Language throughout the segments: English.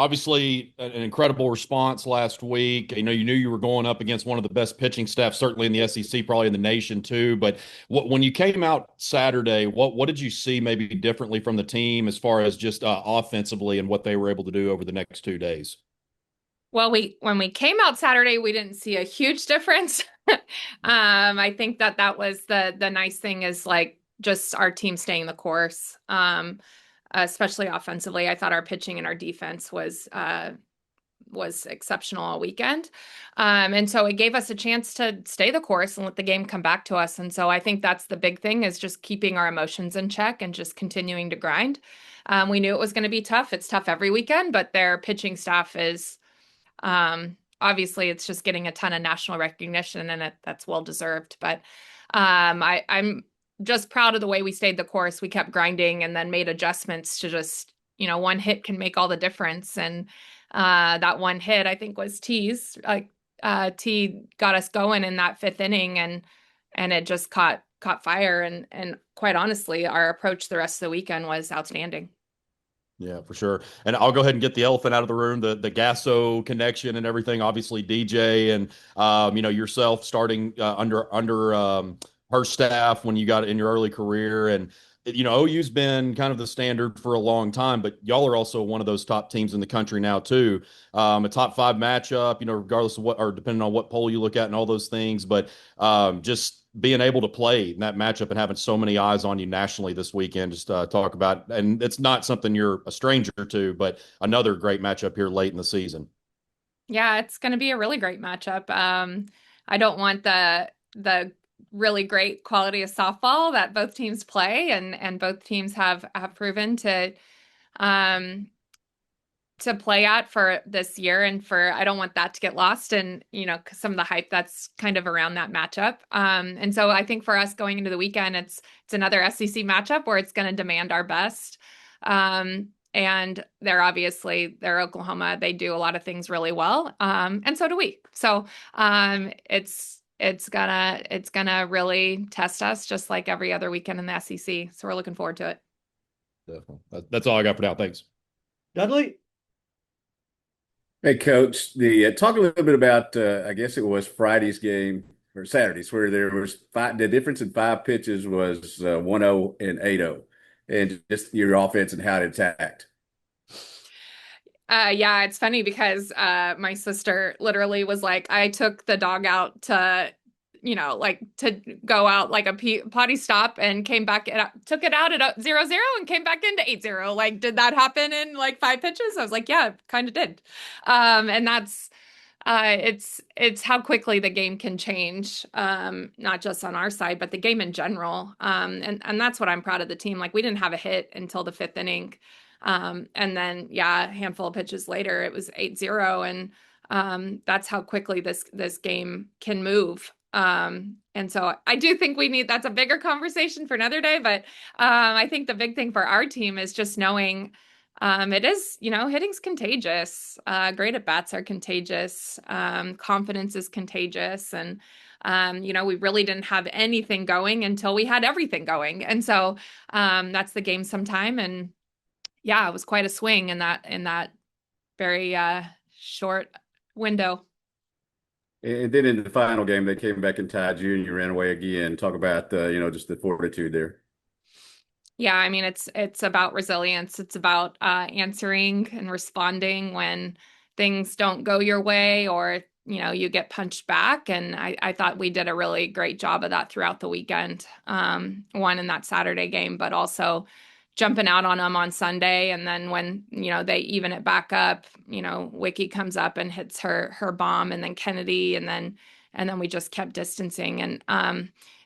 obviously an incredible response last week. You knew you were going up against one of the best pitching staff, certainly in the SEC, probably in the nation too. But when you came out Saturday, what did you see maybe differently from the team as far as just offensively and what they were able to do over the next 2 days? Well, when we came out Saturday, we didn't see a huge difference. I think that was the nice thing is like just our team staying the course. Especially offensively. I thought our pitching and our defense was exceptional all weekend. And so it gave us a chance to stay the course and let the game come back to us. And so I think that's the big thing is just keeping our emotions in check and just continuing to grind. We knew it was going to be tough. It's tough every weekend, but their pitching staff is obviously it's just getting a ton of national recognition and that's well deserved. But I'm just proud of the way we stayed the course. We kept grinding and then made adjustments to just, one hit can make all the difference. And that one hit, I think, was T's. T got us going in that fifth inning, and it just caught fire. And quite honestly, our approach the rest of the weekend was outstanding. Yeah, for sure. And I'll go ahead and get the elephant out of the room, the Gasso connection and everything. Obviously, DJ and yourself starting under her staff when you got in your early career, and OU's been kind of the standard for a long time, but y'all are also one of those top teams in the country now too. A top five matchup, regardless of what or depending on what poll you look at and all those things, but just being able to play in that matchup and having so many eyes on you nationally this weekend, just talk about, and it's not something you're a stranger to, but another great matchup here late in the season. Yeah, it's going to be a really great matchup. I don't want the really great quality of softball that both teams play, and both teams have proven um, to play at for this year, and for I don't want that to get lost, and 'cause some of the hype that's kind of around that matchup. And so I think for us going into the weekend, it's another SEC matchup where it's going to demand our best. And they're Oklahoma. They do a lot of things really well. And so do we. So it's gonna really test us just like every other weekend in the SEC. So we're looking forward to it. Definitely. That's all I got for now. Thanks. Dudley? Hey, Coach. The talk a little bit about I guess it was Friday's game or Saturday's where there was five. The difference in five pitches was 1-0 and 8-0, and just your offense and how it attacked. Yeah, it's funny because my sister literally was like, I took the dog out like to go out like a potty stop and came back and took it out at 0-0 and came back into 8-0. Like, did that happen in like five pitches? I was like, yeah, kind of did. And that's it's how quickly the game can change, not just on our side, but the game in general. And that's what I'm proud of the team. Like, we didn't have a hit until the fifth inning. And then, yeah, a handful of pitches later, it was 8-0. And that's how quickly this game can move. And so I do think that's a bigger conversation for another day. But I think the big thing for our team is just knowing it is, hitting's contagious. Great at bats are contagious. Confidence is contagious. And we really didn't have anything going until we had everything going. And so that's the game sometime. And yeah, it was quite a swing in that very short window. And then in the final game, they came back and tied you, and you ran away again. Talk about just the fortitude there. Yeah, I mean it's about resilience. It's about answering and responding when things don't go your way or you get punched back. And I thought we did a really great job of that throughout the weekend. One in that Saturday game, but also jumping out on them on Sunday. And then when, they even it back up, Wiki comes up and hits her bomb, and then Kennedy, and then we just kept distancing. And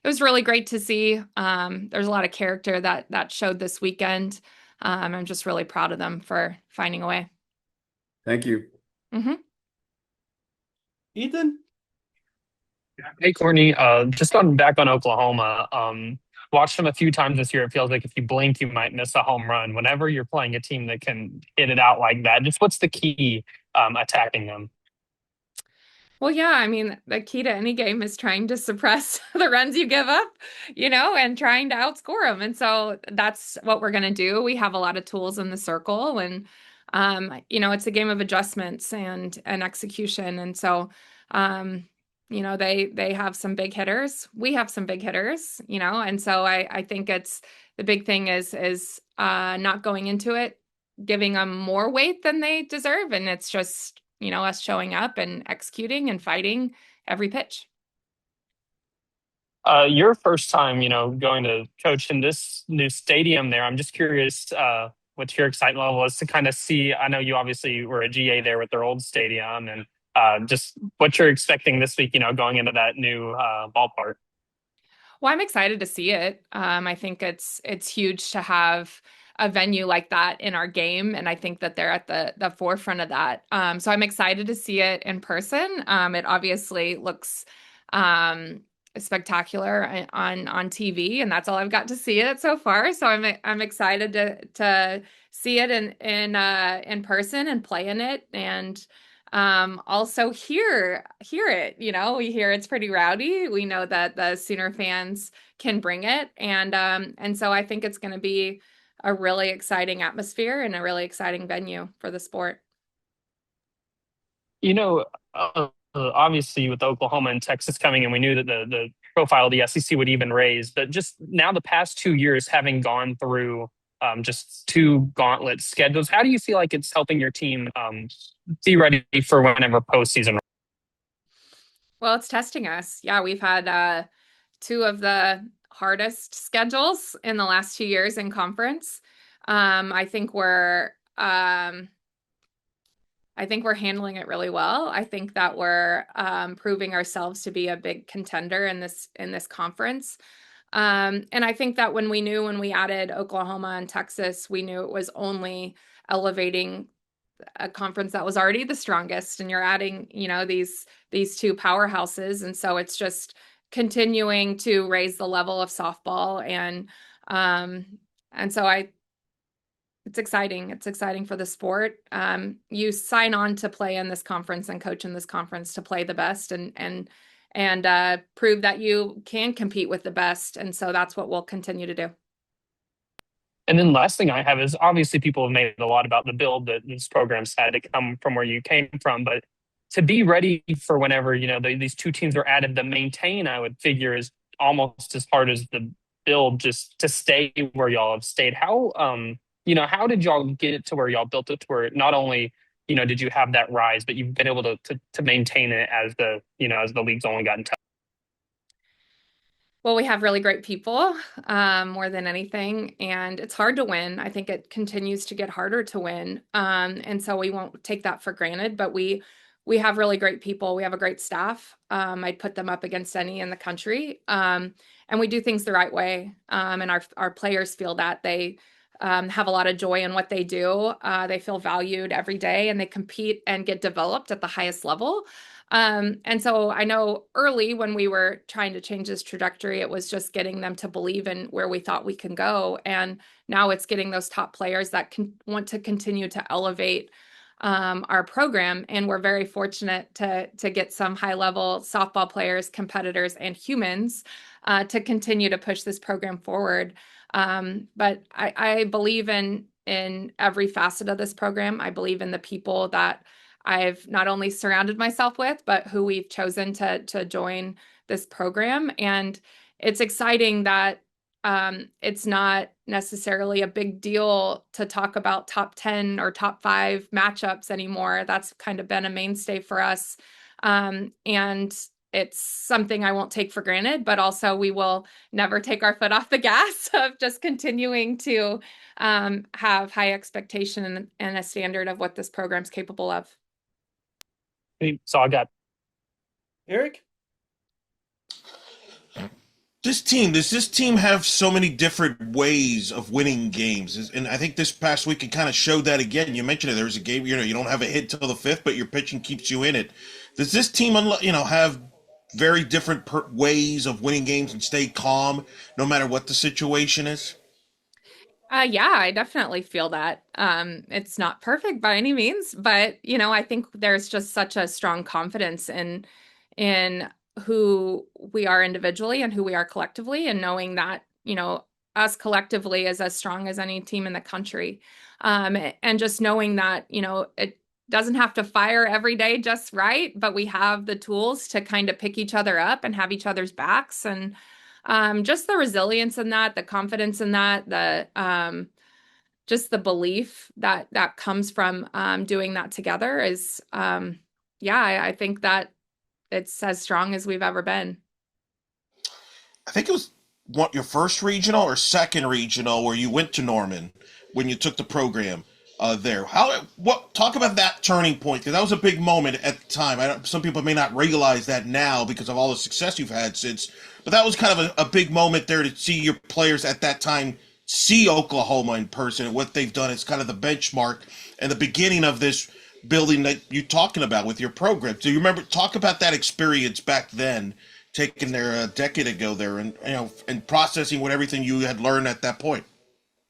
it was really great to see. There's a lot of character that showed this weekend. I'm just really proud of them for finding a way. Thank you. Mm-hmm. Ethan? Hey, Courtney. Just on back on Oklahoma. Watched them a few times this year. It feels like if you blink, you might miss a home run. Whenever you're playing a team that can hit it out like that, just what's the key attacking them? Well, yeah, I mean, the key to any game is trying to suppress the runs you give up, and trying to outscore them. And so that's what we're going to do. We have a lot of tools in the circle, and it's a game of adjustments and execution. And so, they have some big hitters. We have some big hitters, and so I think it's the big thing is not going into it, giving them more weight than they deserve. And it's just, us showing up and executing and fighting every pitch. Your first time, going to coach in this new stadium there, I'm just curious, what your excitement level is to kind of see. I know you obviously were a GA there with their old stadium, and just what you're expecting this week, going into that new ballpark. Well, I'm excited to see it. I think it's huge to have a venue like that in our game, and I think that they're at the forefront of that. So I'm excited to see it in person. It obviously looks spectacular on TV, and that's all I've got to see it so far. So I'm excited to see it in person and play in it, and also hear it. We hear it's pretty rowdy. We know that the Sooner fans can bring it, and so I think it's going to be a really exciting atmosphere and a really exciting venue for the sport. Obviously with Oklahoma and Texas coming in, we knew that the profile of the SEC would even raise. But just now, the past 2 years having gone through just two gauntlet schedules, how do you feel like it's helping your team be ready for whenever postseason? Well, it's testing us. Yeah, we've had two of the hardest schedules in the last 2 years in conference. I think we're handling it really well. I think that we're proving ourselves to be a big contender in this conference. And I think that when we added Oklahoma and Texas, we knew it was only elevating a conference that was already the strongest, and you're adding, these two powerhouses. And so it's just continuing to raise the level of softball. And so it's exciting. It's exciting for the sport. You sign on to play in this conference and coach in this conference to play the best and prove that you can compete with the best. And so that's what we'll continue to do. And then last thing I have is, obviously people have made a lot about the build that these programs had to come from where you came from, but to be ready for whenever, these two teams are added, the maintain, I would figure, is almost as hard as the build, just to stay where y'all have stayed. How did y'all get it to where y'all built it to where not only, did you have that rise, but you've been able to maintain it as the league's only gotten tough? Well, we have really great people, more than anything, and it's hard to win. I think it continues to get harder to win, and so we won't take that for granted. But we have really great people. We have a great staff. I'd put them up against any in the country, and we do things the right way. And our players feel that they have a lot of joy in what they do. They feel valued every day, and they compete and get developed at the highest level. And so I know early when we were trying to change this trajectory, it was just getting them to believe in where we thought we can go. And now it's getting those top players that want to continue to elevate our program. And we're very fortunate to get some high level softball players, competitors, and humans to continue to push this program forward. But I believe in every facet of this program. I believe in the people that I've not only surrounded myself with, but who we've chosen to join this program. And it's exciting that it's not necessarily a big deal to talk about top 10 or top 5 matchups anymore. That's kind of been a mainstay for us. And it's something I won't take for granted, but also we will never take our foot off the gas of just continuing to have high expectation and a standard of what this program's capable of. So I got Eric? Does this team have so many different ways of winning games? And I think this past week it kind of showed that again. You mentioned it. There was a game, you don't have a hit till the 5th, but your pitching keeps you in it. Does this team, have very different ways of winning games and stay calm no matter what the situation is? Yeah, I definitely feel that. It's not perfect by any means, but I think there's just such a strong confidence in who we are individually and who we are collectively, and knowing that, us collectively is as strong as any team in the country. And just knowing that, it doesn't have to fire every day just right, but we have the tools to kind of pick each other up and have each other's backs. And just the resilience in that, the confidence in that, just the belief that comes from doing that together is, I think that it's as strong as we've ever been. I think it was your first regional or second regional where you went to Norman when you took the program there. Talk about that turning point, because that was a big moment at the time. Some people may not realize that now because of all the success you've had since, but that was kind of a big moment there to see your players at that time see Oklahoma in person and what they've done. It's kind of the benchmark and the beginning of this building that you're talking about with your program. Do you remember, talk about that experience back then, taken there a decade ago there, and processing what everything you had learned at that point?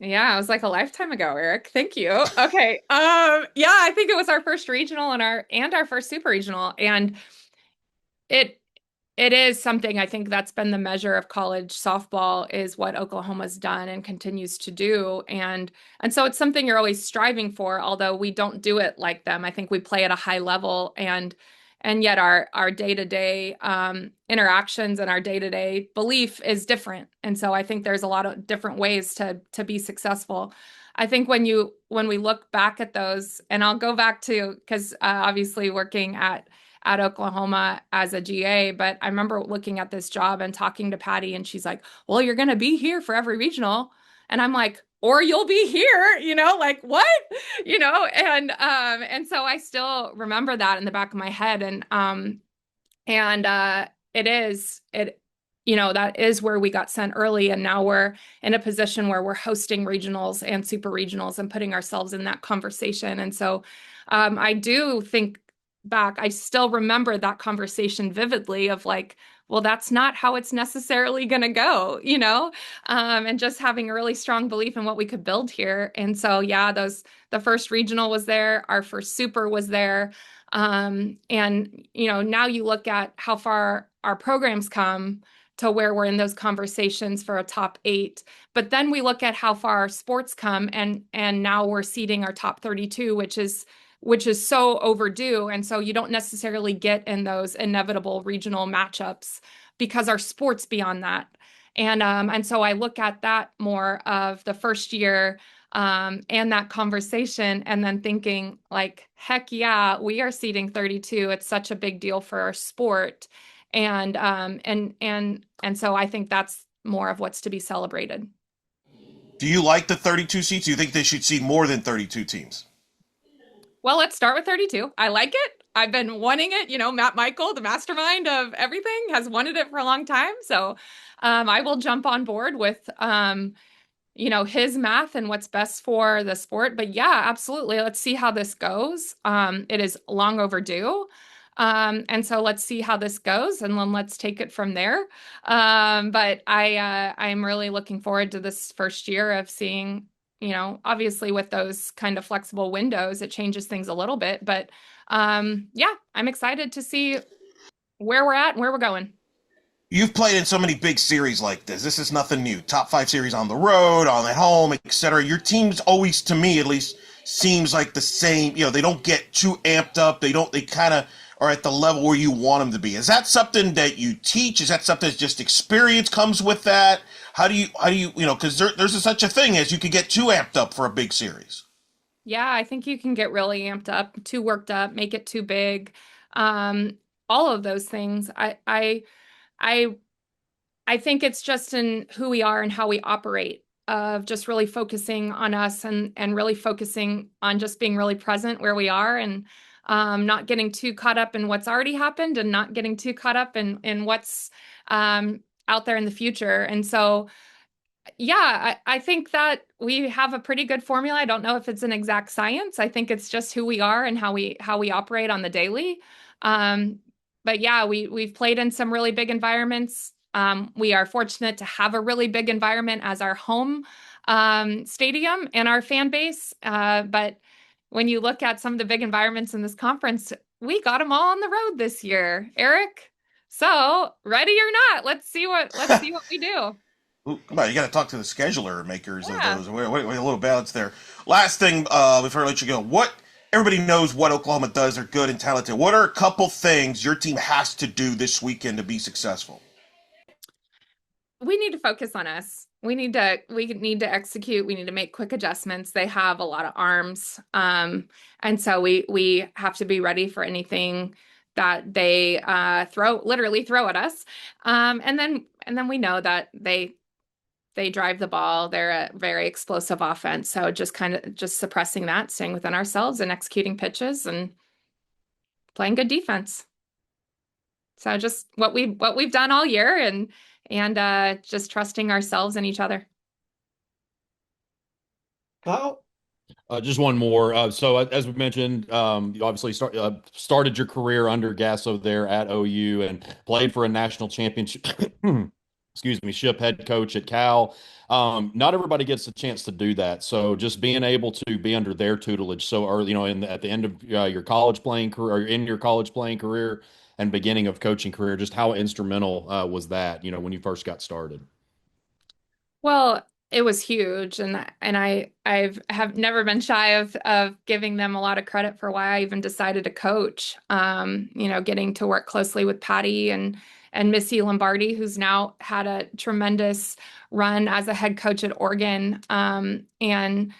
Yeah, it was like a lifetime ago, Eric. Thank you. Okay. I think it was our first regional and our first super regional. And it it is something I think that's been the measure of college softball is what Oklahoma's done and continues to do. And so it's something you're always striving for, although we don't do it like them. I think we play at a high level and yet our day-to-day interactions and our day-to-day belief is different. And so I think there's a lot of different ways to be successful. I think when we look back at those, and I'll go back to, because obviously working at Oklahoma as a GA, but I remember looking at this job and talking to Patty, and she's like, well, you're going to be here for every regional. And I'm like, or you'll be here, like what, and so I still remember that in the back of my head. That is where we got sent early. And now we're in a position where we're hosting regionals and super regionals and putting ourselves in that conversation. And so I do think back, I still remember that conversation vividly of like, well, that's not how it's necessarily going to go, and just having a really strong belief in what we could build here. And so, yeah, the first regional was there, our first super was there. And, now you look at how far our programs come to where we're in those conversations for a top 8. But then we look at how far our sports come, and now we're seeding our top 32, which is so overdue. And so you don't necessarily get in those inevitable regional matchups because our sports beyond that. And so I look at that more of the first year and that conversation, and then thinking like, heck yeah, we are seeding 32. It's such a big deal for our sport. And so I think that's more of what's to be celebrated. Do you like the 32 seats? Do you think they should seed more than 32 teams? Well, let's start with 32. I like it. I've been wanting it. Matt Michael, the mastermind of everything, has wanted it for a long time. So I will jump on board with, his math and what's best for the sport. But yeah, absolutely. Let's see how this goes. It is long overdue. And so let's see how this goes, and then let's take it from there. But I'm really looking forward to this first year of seeing, obviously with those kind of flexible windows, it changes things a little bit. But I'm excited to see where we're at and where we're going. You've played in so many big series like this. This is nothing new. Top 5 series on the road, on at home, etc. Your team's always, to me at least, seems like the same. They don't get too amped up. They kind of are at the level where you want them to be. Is that something that you teach? Is that something that's just experience comes with that? How do you, because there's such a thing as you can get too amped up for a big series. Yeah, I think you can get really amped up, too worked up, make it too big. All of those things. I think it's just in who we are and how we operate, of just really focusing on us and really focusing on just being really present where we are, and not getting too caught up in what's already happened, and not getting too caught up in what's out there in the future. And so, yeah, I think that we have a pretty good formula. I don't know if it's an exact science. I think it's just who we are and how we operate on the daily. But yeah, we've played in some really big environments. We are fortunate to have a really big environment as our home stadium and our fan base. But when you look at some of the big environments in this conference, we got them all on the road this year, Eric. So ready or not, let's see what we do. Ooh, come on, you got to talk to the scheduler makers of Yeah. those. Wait, a little balance there. Last thing, before I let you go, what everybody knows what Oklahoma does. They're good and talented. What are a couple things your team has to do this weekend to be successful? We need to focus on us. We need to execute. We need to make quick adjustments. They have a lot of arms. And so we have to be ready for anything that they literally throw at us. And then we know that they drive the ball. They're a very explosive offense. So just suppressing that, staying within ourselves and executing pitches and playing good defense. So just what we've done all year and just trusting ourselves and each other. Kyle? Just one more. As we mentioned, you obviously started your career under Gasso there at OU and played for a national championship. Excuse me, ship head coach at Cal. Not everybody gets a chance to do that. So just being able to be under their tutelage so early, at the end of your college playing career, or in your college playing career and beginning of coaching career, just how instrumental was that, when you first got started? Well, it was huge, and I've have never been shy of giving them a lot of credit for why I even decided to coach. Getting to work closely with Patty and Missy Lombardi, who's now had a tremendous run as a head coach at Oregon, and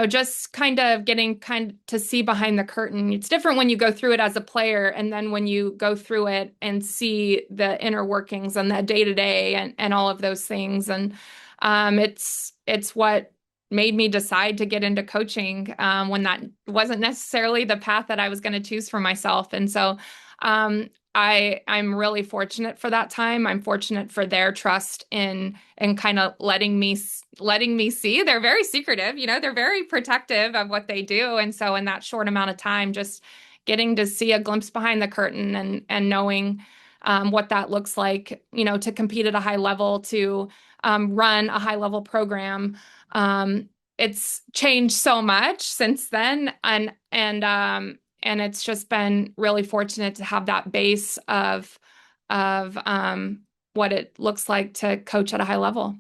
just kind of getting to see behind the curtain. It's different when you go through it as a player and then when you go through it and see the inner workings and the day to day and all of those things. And it's what made me decide to get into coaching when that wasn't necessarily the path that I was going to choose for myself. And so I'm really fortunate for that time. I'm fortunate for their trust in kind of letting me see. They're very secretive, they're very protective of what they do. And so in that short amount of time, just getting to see a glimpse behind the curtain and knowing what that looks like, to compete at a high level, to run a high level program. It's changed so much since then. And it's just been really fortunate to have that base of what it looks like to coach at a high level.